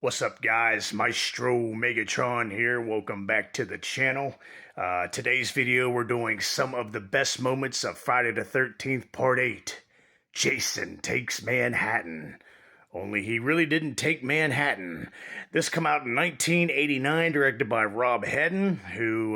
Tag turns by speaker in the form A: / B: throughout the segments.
A: What's up, guys? Maestro Megatron here. Welcome back to the channel. Today's video, we're doing some of the best moments of Friday the 13th Part 8. Jason takes Manhattan. Only he really didn't take Manhattan. This come out in 1989, directed by Rob Hedden, who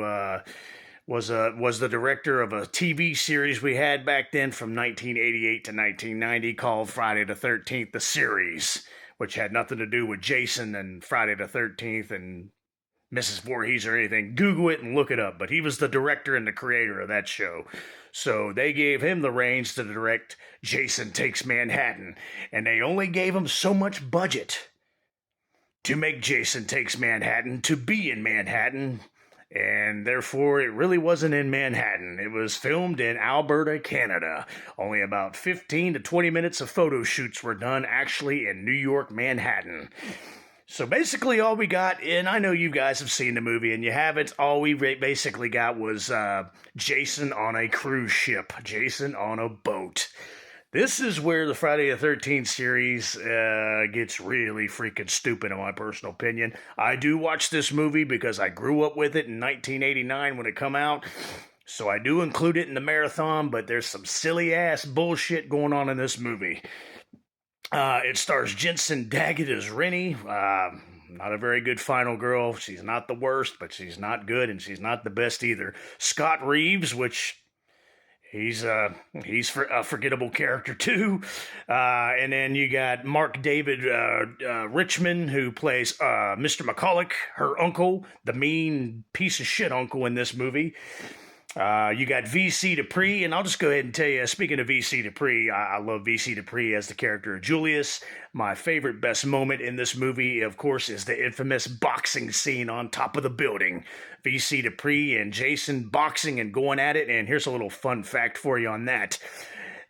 A: was the director of a TV series we had back then from 1988 to 1990 called Friday the 13th, the series, which had nothing to do with Jason and Friday the 13th and Mrs. Voorhees or anything. Google it and look it up. But he was the director and the creator of that show. So they gave him the reins to direct Jason Takes Manhattan. And they only gave him so much budget to make Jason Takes Manhattan, to be in Manhattan. And therefore, it really wasn't in Manhattan. It was filmed in Alberta, Canada. Only about 15 to 20 minutes of photo shoots were done actually in New York, Manhattan. So basically all we got, and I know you guys have seen the movie and you haven't, all we basically got was Jason on a cruise ship. Jason on a boat. This is where the Friday the 13th series gets really freaking stupid, in my personal opinion. I do watch this movie because I grew up with it in 1989 when it come out. So I do include it in the marathon, but there's some silly-ass bullshit going on in this movie. It stars Jensen Daggett as Rennie. Not a very good final girl. She's not the worst, but she's not good, and she's not the best either. Scott Reeves, which... He's a forgettable character too, and then you got Mark David Richmond, who plays Mr. McCulloch, her uncle, the mean piece of shit uncle in this movie. You got V.C. Dupree, and I'll just go ahead and tell you, speaking of V.C. Dupree, I love V.C. Dupree as the character of Julius. My favorite best moment in this movie, of course, is the infamous boxing scene on top of the building. V.C. Dupree and Jason boxing and going at it, and here's a little fun fact for you on that.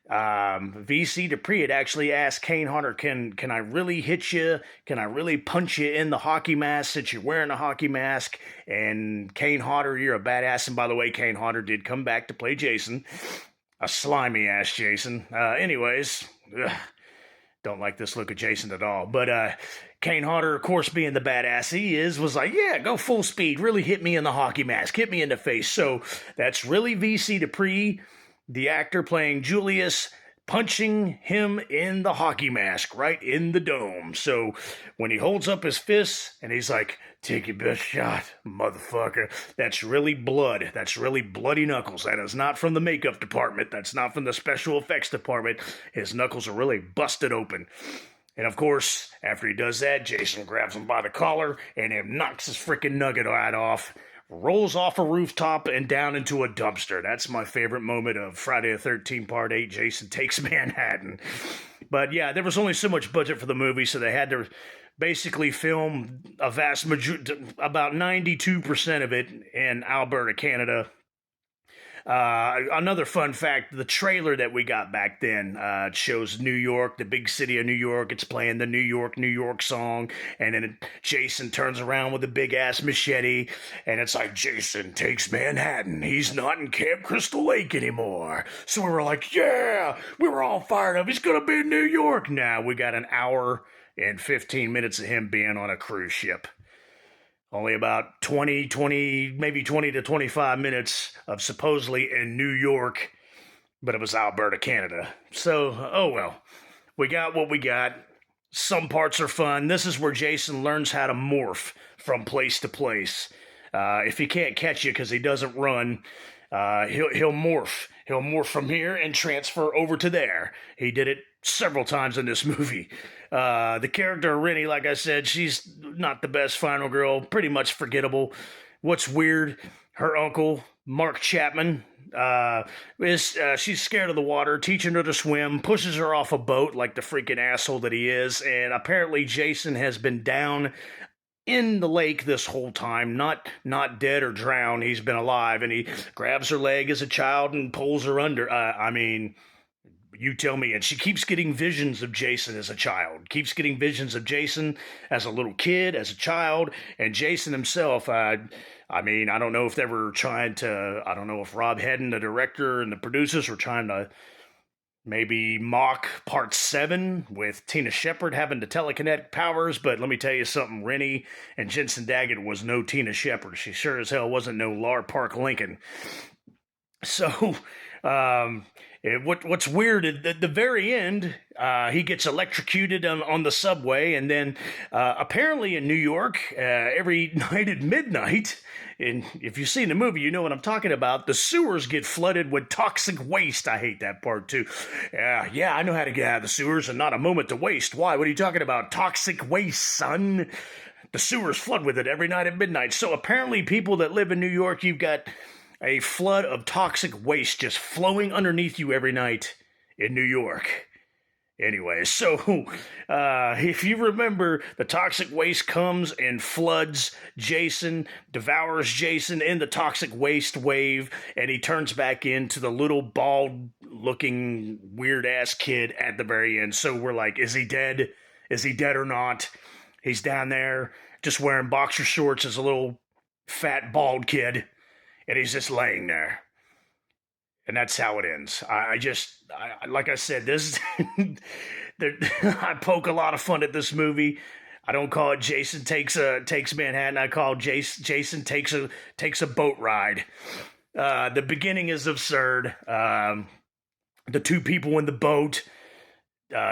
A: V.C. Dupree had actually asked Kane Hodder, can I really hit you? Can I really punch you in the hockey mask since you're wearing a hockey mask? And Kane Hodder, you're a badass. And by the way, Kane Hodder did come back to play Jason. A slimy ass Jason. Anyways, don't like this look of Jason at all. But Kane Hodder, of course, being the badass he is, was like, yeah, go full speed. Really hit me in the hockey mask. Hit me in the face. So that's really V.C. Dupree, the actor playing Julius, punching him in the hockey mask, right in the dome. So when he holds up his fists and he's like, take your best shot, motherfucker, that's really blood. That's really bloody knuckles. That is not from the makeup department. That's not from the special effects department. His knuckles are really busted open. And of course, after he does that, Jason grabs him by the collar and him knocks his freaking nugget right off. Rolls off a rooftop and down into a dumpster. That's my favorite moment of Friday the 13th Part 8, Jason Takes Manhattan. But yeah, there was only so much budget for the movie, so they had to basically film a vast majority, about 92% of it in Alberta, Canada. Another fun fact, the trailer that we got back then shows New York, the big city of New York. It's playing the New York, New York song. And then Jason turns around with a big-ass machete. And it's like, Jason takes Manhattan. He's not in Camp Crystal Lake anymore. So we were like, yeah, we were all fired up. He's going to be in New York now. We got an hour and 15 minutes of him being on a cruise ship. Only about 20 to 25 minutes of supposedly in New York, but it was Alberta, Canada. So, oh well. We got what we got. Some parts are fun. This is where Jason learns how to morph from place to place. If he can't catch you because he doesn't run, he'll morph. He'll morph from here and transfer over to there. He did it several times in this movie. The character of Rennie, like I said, she's not the best final girl. Pretty much forgettable. What's weird, her uncle, Mark Chapman, she's scared of the water, teaching her to swim, pushes her off a boat like the freaking asshole that he is, and apparently Jason has been down in the lake this whole time, not dead or drowned. He's been alive, and he grabs her leg as a child and pulls her under. You tell me. And she keeps getting visions of Jason as a child, keeps getting visions of Jason as a little kid, as a child, and Jason himself. I don't know if they were trying to, I don't know if Rob Hedden, the director, and the producers were trying to Maybe Mock Part 7 with Tina Shepard having the telekinetic powers, but let me tell you something, Rennie and Jensen Daggett was no Tina Shepard. She sure as hell wasn't no Lar Park Lincoln. So, what's weird at the very end, he gets electrocuted on the subway, and then apparently in New York, every night at midnight, and if you've seen the movie, you know what I'm talking about, the sewers get flooded with toxic waste. I hate that part too. Yeah, I know how to get out of the sewers and not a moment to waste. Why? What are you talking about? Toxic waste, son. The sewers flood with it every night at midnight. So apparently people that live in New York, you've got a flood of toxic waste just flowing underneath you every night in New York. Anyway, so if you remember, the toxic waste comes and floods Jason, devours Jason in the toxic waste wave, and he turns back into the little bald-looking, weird-ass kid at the very end. So we're like, is he dead? Is he dead or not? He's down there just wearing boxer shorts as a little fat, bald kid, and he's just laying there. And that's how it ends. I like I said, this I poke a lot of fun at this movie. I don't call it Jason takes Manhattan. I call it Jason takes a boat ride. The beginning is absurd. The two people in the boat,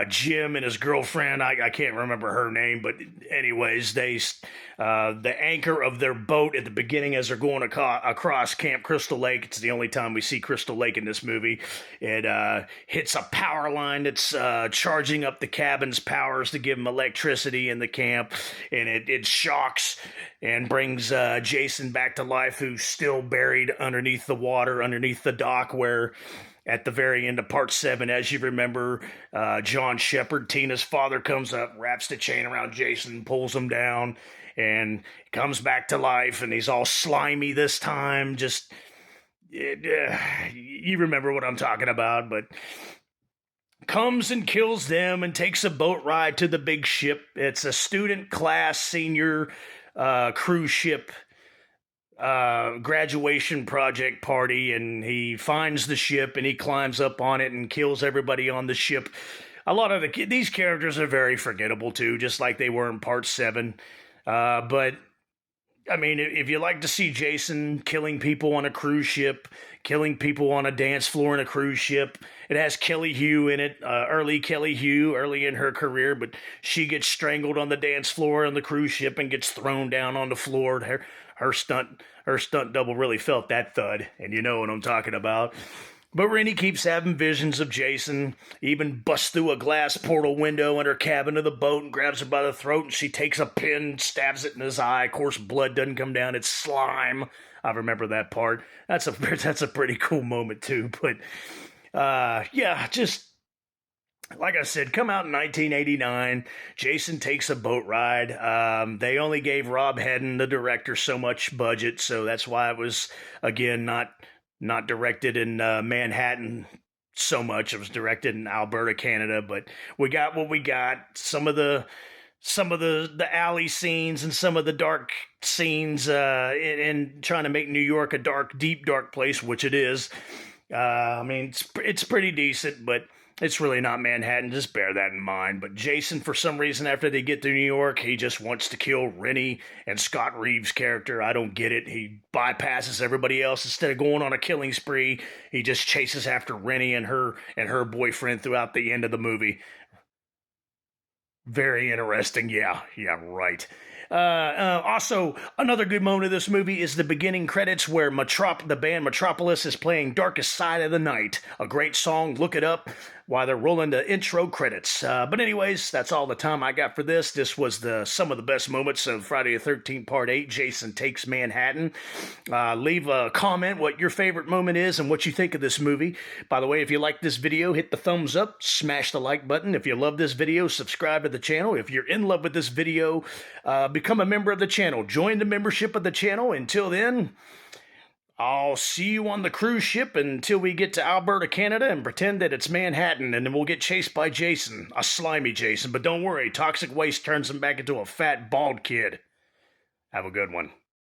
A: Jim and his girlfriend, I can't remember her name, but anyways, the anchor of their boat at the beginning as they're going across Camp Crystal Lake, it's the only time we see Crystal Lake in this movie, it hits a power line that's charging up the cabin's powers to give them electricity in the camp, and it shocks and brings Jason back to life, who's still buried underneath the water, underneath the dock, where at the very end of Part 7, as you remember, John Shepard, Tina's father, comes up, wraps the chain around Jason, pulls him down, and comes back to life, and he's all slimy this time. You remember what I'm talking about, but comes and kills them and takes a boat ride to the big ship. It's a student class senior cruise ship graduation project party, and he finds the ship and he climbs up on it and kills everybody on the ship. A lot of these characters are very forgettable too, just like they were in Part 7. But I mean, if you like to see Jason killing people on a cruise ship, killing people on a dance floor in a cruise ship, it has Kelly Hu in it, early Kelly Hu, early in her career, but she gets strangled on the dance floor on the cruise ship and gets thrown down on the floor. Her stunt double really felt that thud, and you know what I'm talking about. But Rennie keeps having visions of Jason, even busts through a glass portal window in her cabin of the boat and grabs her by the throat, and she takes a pin, stabs it in his eye. Of course, blood doesn't come down, it's slime. I remember that part. That's a pretty cool moment too. But yeah, just like I said, come out in 1989. Jason takes a boat ride. They only gave Rob Hedden, the director, so much budget, so that's why it was, again, not directed in Manhattan so much. It was directed in Alberta, Canada. But we got what we got. Some of the alley scenes and some of the dark scenes in trying to make New York a deep dark place, which it is. I mean, it's pretty decent, but it's really not Manhattan. Just bear that in mind. But Jason, for some reason, after they get to New York, he just wants to kill Rennie and Scott Reeves' character. I don't get it. He bypasses everybody else. Instead of going on a killing spree, he just chases after Rennie and her boyfriend throughout the end of the movie. Very interesting. Yeah, right. Also, another good moment of this movie is the beginning credits where the band Metropolis is playing Darkest Side of the Night. A great song, look it up while they're rolling the intro credits. But anyways, that's all the time I got for this. This was some of the best moments of Friday the 13th Part 8, Jason Takes Manhattan. Leave a comment what your favorite moment is and what you think of this movie. By the way, if you like this video, hit the thumbs up, smash the like button. If you love this video, subscribe to the channel. If you're in love with this video, become a member of the channel. Join the membership of the channel. Until then, I'll see you on the cruise ship until we get to Alberta, Canada, and pretend that it's Manhattan, and then we'll get chased by Jason, a slimy Jason. But don't worry, toxic waste turns him back into a fat, bald kid. Have a good one.